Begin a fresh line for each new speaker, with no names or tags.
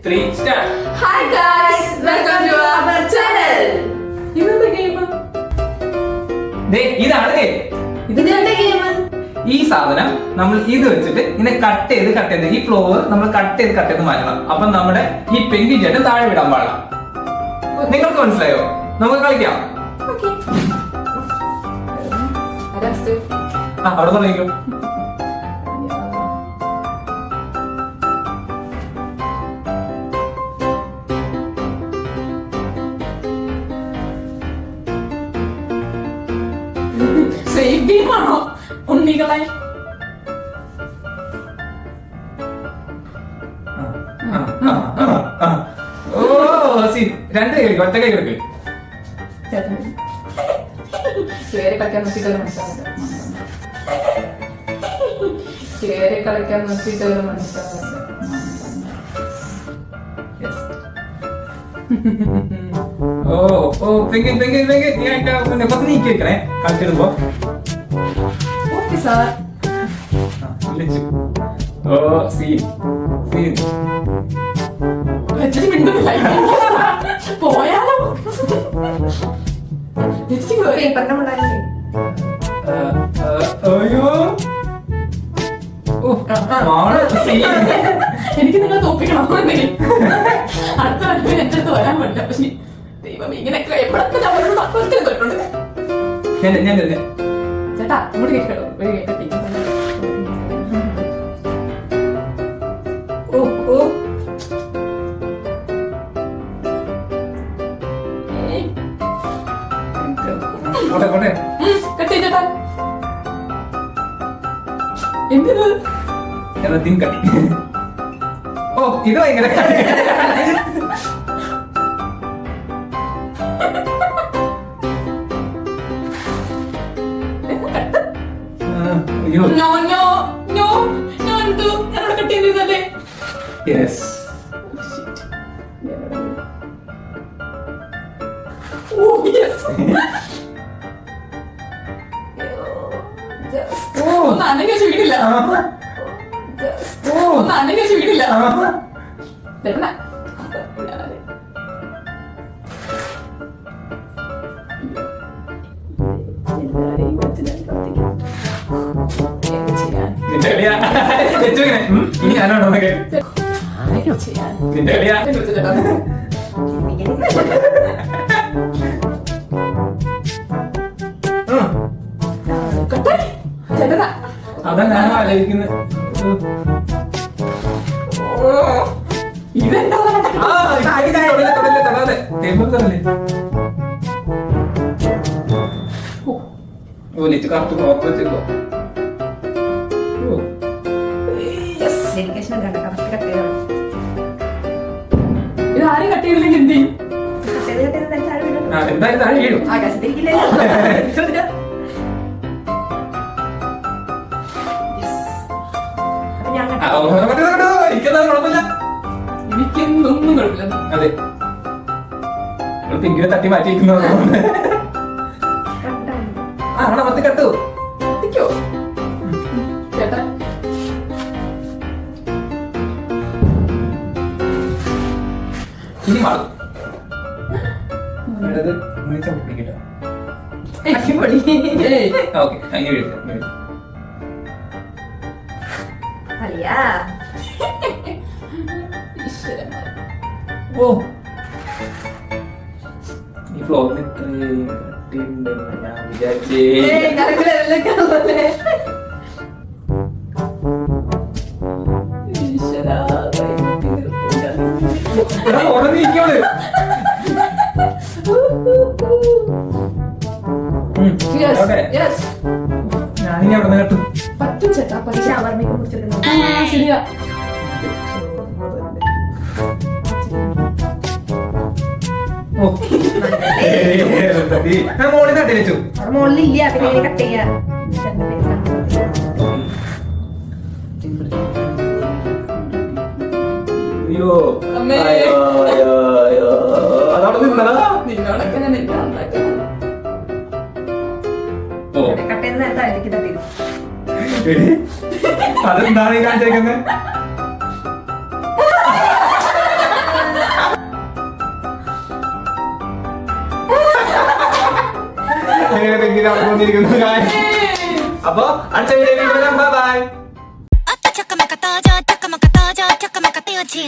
3 start.
Hi guys, welcome to our channel. ഇതെന്താ game?
ഇതാണ് game.
ഇതെന്താ ഗെയിം?
ഈ സാധനം നമ്മൾ ഇത് വെച്ചിട്ട് ഇങ്ങനെ കട്ട് ചെയ്ത് ഈ ഫ്ലോർ നമ്മൾ കട്ട് ചെയ്ത് മാറ്റണം. അപ്പൊ നമ്മുടെ ഈ പെൻഗ്വിൻ ചേട്ടൻ താഴെ വിടാൻ പാടില്ല. നിങ്ങൾക്ക് മനസ്സിലായോ? നമുക്ക് കളിക്കാം. അവിടെ തുടങ്ങിക്കോ.
സേഫ് ഗെയിം ആണോ ഉണ്ണികളെ?
ഓ രണ്ട് കൈ ഒറ്റ കൈ എടുക്ക്.
കേറി കളിക്കാൻ നോക്കിയിട്ടൊരു മനസ്സിലാവില്ല. കേറി കളിക്കാൻ നോക്കിയിട്ടൊരു മനസ്സിലാവില്ല.
പെൻഗ്വിൻ ഞാൻ പത്ത് നീക്കി വെക്കണേ കളിച്ചിടുമ്പോ.
Okay sir. പോയാലോ? എനിക്ക് നിങ്ങളെ തോപ്പിക്കണം. അടുത്ത വരവ് എന്റെ അടുത്ത് വരാൻ പറ്റില്ല. പക്ഷെ ദൈവം ഇങ്ങനെയൊക്കെ എപ്പോഴൊക്കെ ചേട്ടാ ഇങ്ങോട്ട് കേട്ടോ. ചേട്ടാ എന്തിത്?
ഇത് ഭയങ്കര
വീടില്ല.
ഞാനാണോ അതാ ഞാൻ ആലോചിക്കുന്നത്.
ഇത് ആരും കട്ട് ചെയ്തില്ലെങ്കിൽ എന്ത് ചെയ്യും?
എന്തായാലും താഴെ വീഴും.
എനിക്കൊന്നും കുഴപ്പമില്ല.
അതെ പിങ്കിനെ തട്ടി മാറ്റിയിരിക്കുന്നത് അവിടെ പത്തി കട്ടു
ചേട്ടാ.
ഇനി മാറും. ഈ ഫ്ലോറിന് ഇത്രയും കട്ടിയുണ്ടെന്ന് ഞാൻ വിചാരിച്ചേ. ഞാനിനി അവിടെ നിന്ന് കേട്ടു.
പറ്റും ചേട്ടാ. ശരിയാ.
മോളിൽ തട്ടി വെച്ചു.
മോളിലില്ല. പിന്നെ കട്ട് ചെയ്യാ.
അയ്യോ അതവിടെ നിന്നടാ.
നിന്നോടൊക്കെ ഞാൻ എന്താ ഉണ്ടാക്കുന്നത്?
കട്ട് ചെയ്ത് നേരത്തെ അതിലേക്ക് തട്ടി.
അതെന്താണ് ഈ കാണിച്ചേക്കുന്നത്? അങ്ങനെ പെങ്കി നടന്നുകൊണ്ടിരിക്കുന്നു guys. അപ്പൊ അടുത്ത വീഡിയോ ബൈ ബൈ.
아따 잠깐만 갔다 오자 잠깐만 갔다 오자 잠깐만 갔다 오지